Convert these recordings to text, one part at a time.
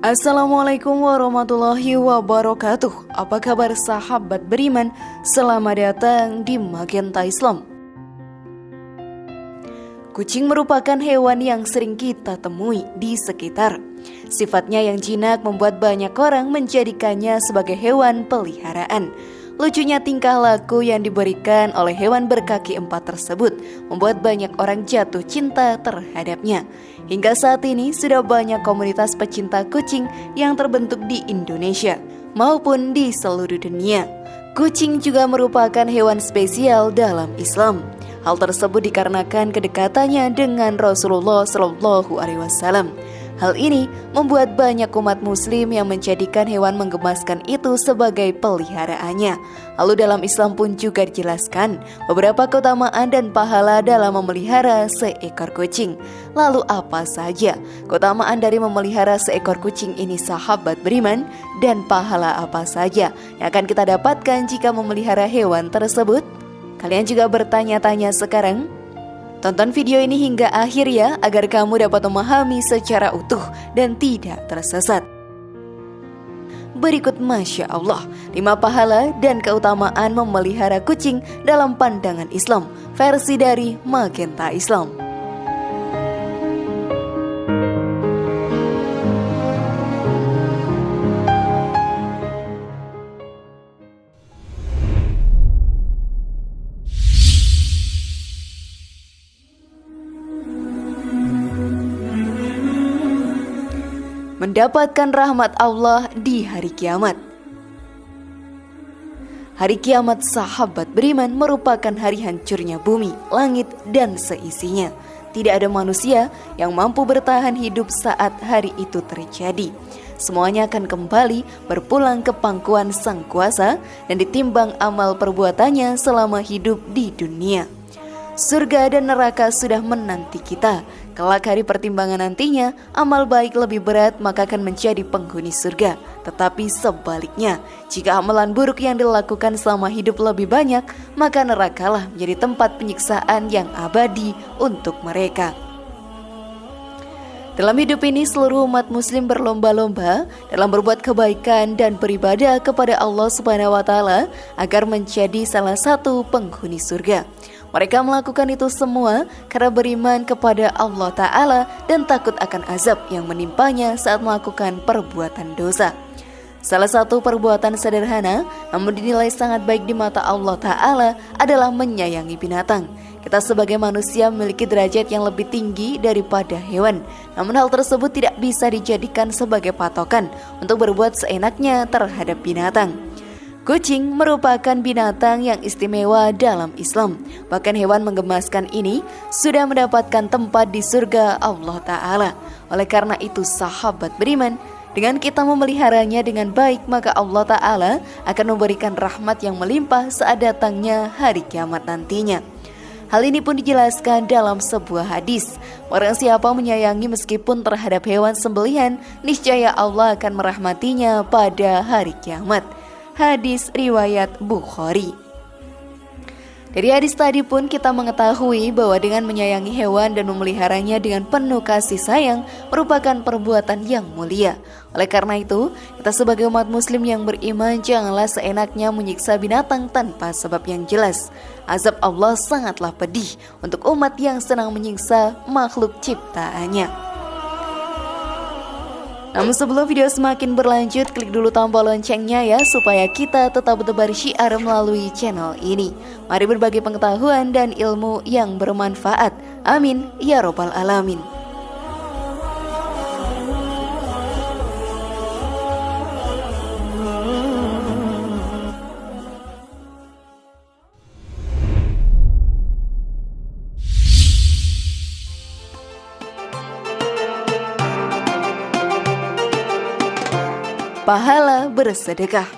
Assalamualaikum warahmatullahi wabarakatuh. Apa kabar sahabat beriman? Selamat datang di Magenta Islam. Kucing merupakan hewan yang sering kita temui di sekitar. Sifatnya yang jinak membuat banyak orang menjadikannya sebagai hewan peliharaan. Lucunya tingkah laku yang diberikan oleh hewan berkaki empat tersebut membuat banyak orang jatuh cinta terhadapnya. Hingga saat ini sudah banyak komunitas pecinta kucing yang terbentuk di Indonesia maupun di seluruh dunia. Kucing juga merupakan hewan spesial dalam Islam. Hal tersebut dikarenakan kedekatannya dengan Rasulullah SAW. Hal ini membuat banyak umat muslim yang menjadikan hewan menggemaskan itu sebagai peliharaannya. Lalu dalam Islam pun juga dijelaskan beberapa keutamaan dan pahala dalam memelihara seekor kucing. Lalu apa saja keutamaan dari memelihara seekor kucing ini sahabat beriman, dan pahala apa saja yang akan kita dapatkan jika memelihara hewan tersebut? Kalian juga bertanya-tanya sekarang? Tonton video ini hingga akhir ya, agar kamu dapat memahami secara utuh dan tidak tersesat. Berikut Masya Allah 5 pahala dan keutamaan memelihara kucing dalam pandangan Islam, versi dari Magenta Islam. Mendapatkan rahmat Allah di hari kiamat. Hari kiamat sahabat beriman merupakan hari hancurnya bumi, langit, dan seisinya. Tidak ada manusia yang mampu bertahan hidup saat hari itu terjadi. Semuanya akan kembali berpulang ke pangkuan Sang Kuasa dan ditimbang amal perbuatannya selama hidup di dunia. Surga dan neraka sudah menanti kita. Kelak hari pertimbangan nantinya, amal baik lebih berat maka akan menjadi penghuni surga. Tetapi sebaliknya, jika amalan buruk yang dilakukan selama hidup lebih banyak, maka nerakalah menjadi tempat penyiksaan yang abadi untuk mereka. Dalam hidup ini seluruh umat muslim berlomba-lomba dalam berbuat kebaikan dan beribadah kepada Allah SWT agar menjadi salah satu penghuni surga. Mereka melakukan itu semua karena beriman kepada Allah Ta'ala dan takut akan azab yang menimpanya saat melakukan perbuatan dosa. Salah satu perbuatan sederhana namun dinilai sangat baik di mata Allah Ta'ala adalah menyayangi binatang. Kita sebagai manusia memiliki derajat yang lebih tinggi daripada hewan. Namun hal tersebut tidak bisa dijadikan sebagai patokan untuk berbuat seenaknya terhadap binatang. Kucing merupakan binatang yang istimewa dalam Islam. Bahkan hewan menggemaskan ini sudah mendapatkan tempat di surga Allah Ta'ala. Oleh karena itu sahabat beriman, dengan kita memeliharanya dengan baik, maka Allah Ta'ala akan memberikan rahmat yang melimpah saat datangnya hari kiamat nantinya. Hal ini pun dijelaskan dalam sebuah hadis. Orang siapa menyayangi meskipun terhadap hewan sembelihan, niscaya Allah akan merahmatinya pada hari kiamat. Hadis riwayat Bukhari. Dari hadis tadi pun kita mengetahui bahwa dengan menyayangi hewan dan memeliharanya dengan penuh kasih sayang merupakan perbuatan yang mulia. Oleh karena itu, kita sebagai umat muslim yang beriman janganlah seenaknya menyiksa binatang tanpa sebab yang jelas. Azab Allah sangatlah pedih untuk umat yang senang menyiksa makhluk ciptaannya. Namun sebelum video semakin berlanjut, klik dulu tombol loncengnya ya, supaya kita tetap bertebar syiar melalui channel ini. Mari berbagi pengetahuan dan ilmu yang bermanfaat. Amin ya robbal alamin. Pahala bersedekah.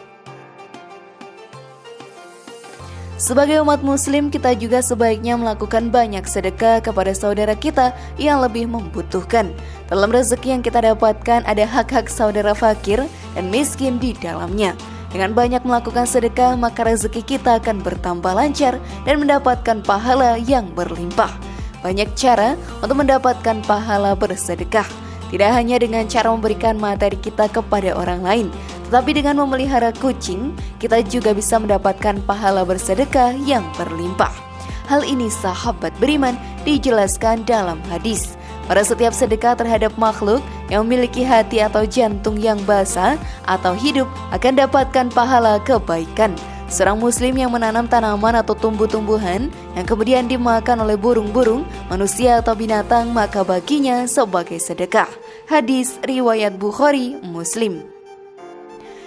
Sebagai umat muslim, kita juga sebaiknya melakukan banyak sedekah kepada saudara kita yang lebih membutuhkan. Dalam rezeki yang kita dapatkan ada hak-hak saudara fakir dan miskin di dalamnya. Dengan banyak melakukan sedekah, maka rezeki kita akan bertambah lancar dan mendapatkan pahala yang berlimpah. Banyak cara untuk mendapatkan pahala bersedekah. Tidak hanya dengan cara memberikan materi kita kepada orang lain, tetapi dengan memelihara kucing, kita juga bisa mendapatkan pahala bersedekah yang berlimpah. Hal ini sahabat beriman dijelaskan dalam hadis. Pada setiap sedekah terhadap makhluk yang memiliki hati atau jantung yang basah atau hidup akan dapatkan pahala kebaikan. Seorang muslim yang menanam tanaman atau tumbuh-tumbuhan yang kemudian dimakan oleh burung-burung, manusia atau binatang, maka baginya sebagai sedekah. Hadis riwayat Bukhari, Muslim.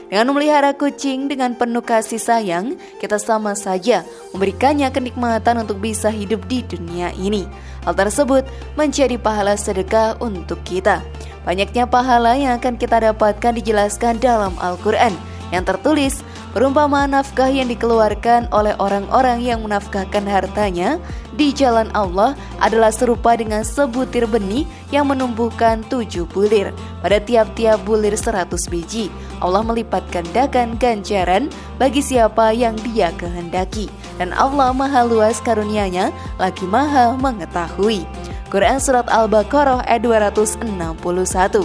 Dengan memelihara kucing dengan penuh kasih sayang, kita sama saja memberikannya kenikmatan untuk bisa hidup di dunia ini. Hal tersebut menjadi pahala sedekah untuk kita. Banyaknya pahala yang akan kita dapatkan dijelaskan dalam Al-Quran, yang tertulis perumpamaan nafkah yang dikeluarkan oleh orang-orang yang menafkahkan hartanya di jalan Allah adalah serupa dengan sebutir benih yang menumbuhkan 7 bulir. Pada tiap-tiap bulir 100 biji. Allah melipat gandakan ganjaran bagi siapa yang Dia kehendaki. Dan Allah maha luas karunia-Nya, lagi maha mengetahui. Quran Surat Al-Baqarah ayat 261.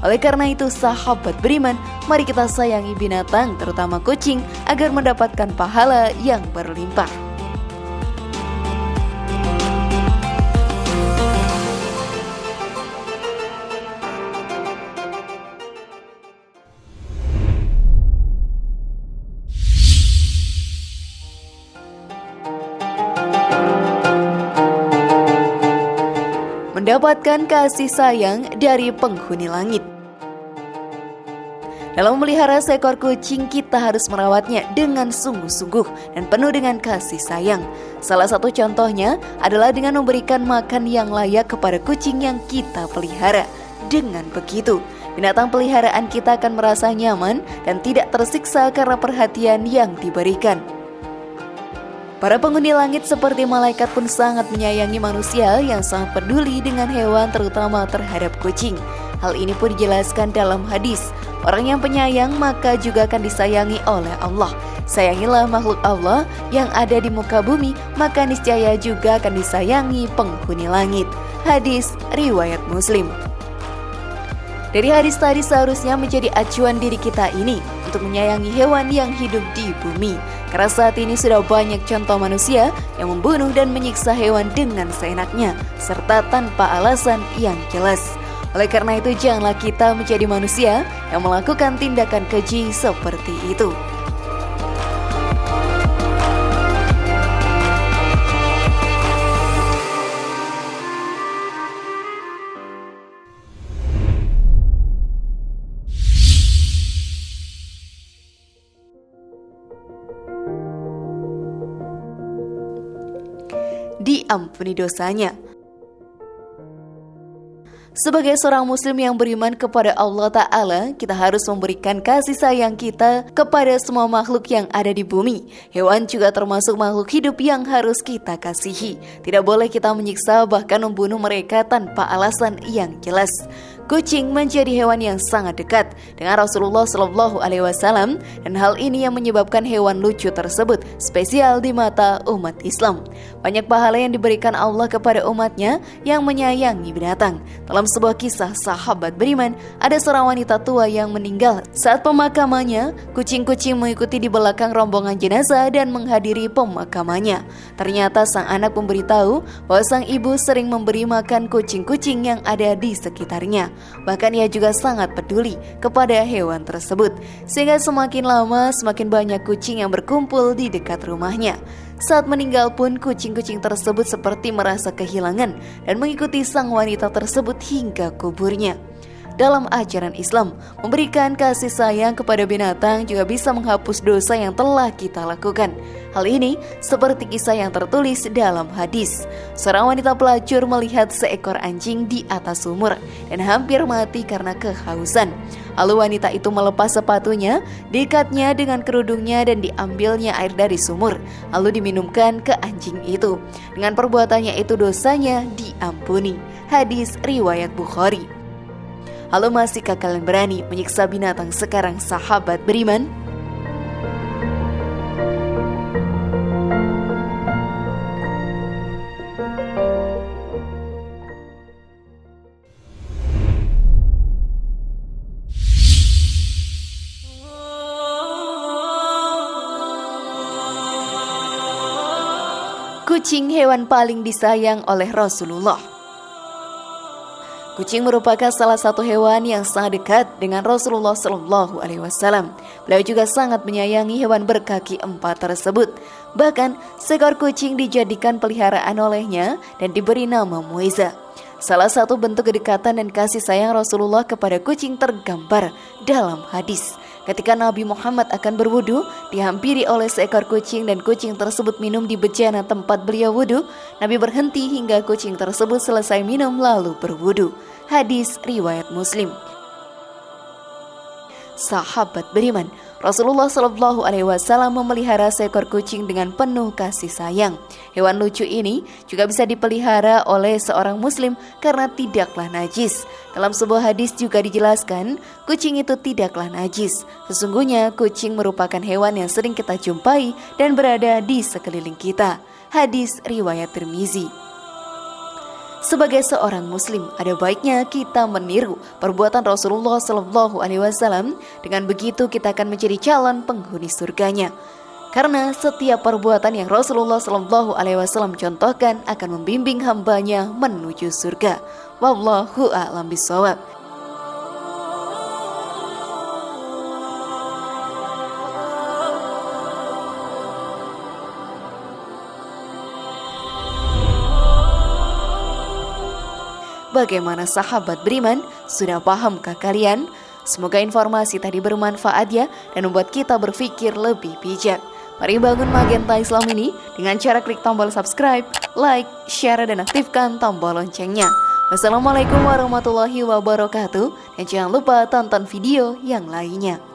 Oleh karena itu sahabat beriman, mari kita sayangi binatang, terutama kucing, agar mendapatkan pahala yang berlimpah. Mendapatkan kasih sayang dari penghuni langit. Dalam memelihara seekor kucing, kita harus merawatnya dengan sungguh-sungguh dan penuh dengan kasih sayang. Salah satu contohnya adalah dengan memberikan makan yang layak kepada kucing yang kita pelihara. Dengan begitu, binatang peliharaan kita akan merasa nyaman dan tidak tersiksa karena perhatian yang diberikan. Para penghuni langit seperti malaikat pun sangat menyayangi manusia yang sangat peduli dengan hewan, terutama terhadap kucing. Hal ini pun dijelaskan dalam hadis, orang yang penyayang maka juga akan disayangi oleh Allah. Sayangilah makhluk Allah yang ada di muka bumi, maka niscaya juga akan disayangi penghuni langit. Hadis riwayat Muslim. Dari hadis tadi seharusnya menjadi acuan diri kita ini untuk menyayangi hewan yang hidup di bumi. Karena saat ini sudah banyak contoh manusia yang membunuh dan menyiksa hewan dengan seenaknya, serta tanpa alasan yang jelas. Oleh karena itu, janganlah kita menjadi manusia yang melakukan tindakan keji seperti itu. Diampuni dosanya. Sebagai seorang muslim yang beriman kepada Allah Ta'ala, kita harus memberikan kasih sayang kita kepada semua makhluk yang ada di bumi. Hewan juga termasuk makhluk hidup yang harus kita kasihi. Tidak boleh kita menyiksa bahkan membunuh mereka tanpa alasan yang jelas. Kucing menjadi hewan yang sangat dekat dengan Rasulullah SAW, dan hal ini yang menyebabkan hewan lucu tersebut spesial di mata umat Islam. Banyak pahala yang diberikan Allah kepada umatnya yang menyayangi binatang. Dalam sebuah kisah sahabat beriman, ada seorang wanita tua yang meninggal. Saat pemakamannya, kucing-kucing mengikuti di belakang rombongan jenazah dan menghadiri pemakamannya. Ternyata sang anak memberitahu bahwa sang ibu sering memberi makan kucing-kucing yang ada di sekitarnya. Bahkan ia juga sangat peduli kepada hewan tersebut, sehingga semakin lama semakin banyak kucing yang berkumpul di dekat rumahnya. Saat meninggal pun kucing-kucing tersebut seperti merasa kehilangan dan mengikuti sang wanita tersebut hingga kuburnya. Dalam ajaran Islam, memberikan kasih sayang kepada binatang juga bisa menghapus dosa yang telah kita lakukan. Hal ini seperti kisah yang tertulis dalam hadis. Seorang wanita pelacur melihat seekor anjing di atas sumur dan hampir mati karena kehausan. Lalu wanita itu melepas sepatunya, diikatnya dengan kerudungnya dan diambilnya air dari sumur, lalu diminumkan ke anjing itu. Dengan perbuatannya itu dosanya diampuni. Hadis riwayat Bukhari. Halo, masihkah kalian berani menyiksa binatang sekarang sahabat beriman? Kucing hewan paling disayang oleh Rasulullah. Kucing merupakan salah satu hewan yang sangat dekat dengan Rasulullah SAW. Beliau juga sangat menyayangi hewan berkaki 4 tersebut. Bahkan seekor kucing dijadikan peliharaan olehnya dan diberi nama Muiza. Salah satu bentuk kedekatan dan kasih sayang Rasulullah kepada kucing tergambar dalam hadis. Ketika Nabi Muhammad akan berwudu, dihampiri oleh seekor kucing dan kucing tersebut minum di bejana tempat beliau wudu. Nabi berhenti hingga kucing tersebut selesai minum lalu berwudu. Hadis riwayat Muslim. Sahabat beriman, Rasulullah SAW memelihara seekor kucing dengan penuh kasih sayang. Hewan lucu ini juga bisa dipelihara oleh seorang muslim karena tidaklah najis. Dalam sebuah hadis juga dijelaskan, kucing itu tidaklah najis. Sesungguhnya kucing merupakan hewan yang sering kita jumpai dan berada di sekeliling kita. Hadis riwayat Tirmizi. Sebagai seorang muslim, ada baiknya kita meniru perbuatan Rasulullah SAW. Dengan begitu kita akan menjadi calon penghuni surganya. Karena setiap perbuatan yang Rasulullah SAW contohkan akan membimbing hambanya menuju surga. Wallahu a'lam bishawab. Bagaimana sahabat beriman? Sudah pahamkah kalian? Semoga informasi tadi bermanfaat ya dan membuat kita berpikir lebih bijak. Mari bangun Magenta Islam ini dengan cara klik tombol subscribe, like, share, dan aktifkan tombol loncengnya. Wassalamualaikum warahmatullahi wabarakatuh. Dan jangan lupa tonton video yang lainnya.